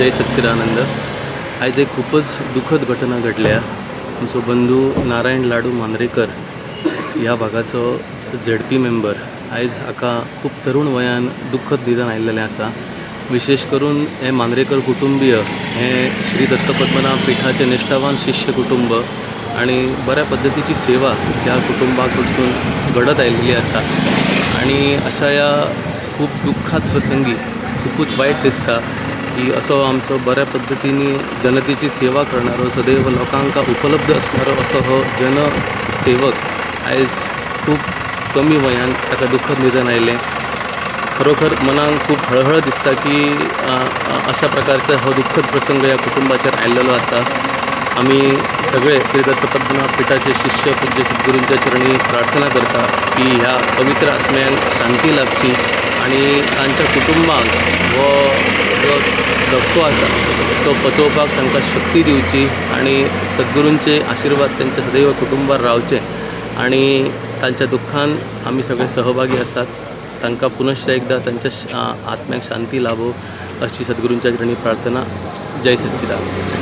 जय सच्चिदानंद। आयज एक खूपच दुखद घटना घडल्या। आमचो बंधू नारायण लाडू मांद्रेकर ह्या भागाचो झेडपी मेंबर आयज हाका खूप तरुण वयान दुखद निधन आयिल्लें आसा। विशेष करून हे मांद्रेकर कुटुंबीय हे श्री दत्त पद्मनाभ पिठाचे निश्ठावान शिष्य कुटुंब आणि बऱ्या पद्धतीची सेवा ह्या कुटुंबा कडसून घडत आयिल्ली आसा। आणि अशा ह्या खूप दुःखात प्रसंगी खूपच वाईट दिसता की असो आमचो बऱ्या पद्धतीने जनतेची सेवा करणारो सदैव लोकांका उपलब्ध असणारो असो हो जनसेवक आयज खूप कमी वयान ताका दुःखद निधन आयलें। खरोखर मनाक खूप हळहळ दिसता की अशा प्रकारचा हो दुःखद प्रसंग ह्या कुटुंबाचेर आयिल्लो आसा। आमी सगळे श्री दत्त पद्मनाभ पिठाचे शिष्य पूज्य सद्गुरूंच्या चरणी प्रार्थना करता की ह्या पवित्र आत्म्यांक शांती लाभची आणि तांच्या कुटुंबाक हो जो धक्को आसा तो पचोवपाक तांकां शक्ती दिवची आणि सद्गुरूंचे आशीर्वाद त्यांच्या सदैव कुटुंबार रावचे आणि तांच्या दुःखान आमी सगळे सहभागी आसात। तांकां पुनश्च एकदा तांच्या आत्म्याक शांती लाभो अशी सद्गुरूंच्या चरणी प्रार्थना। जय सच्चिदानंद।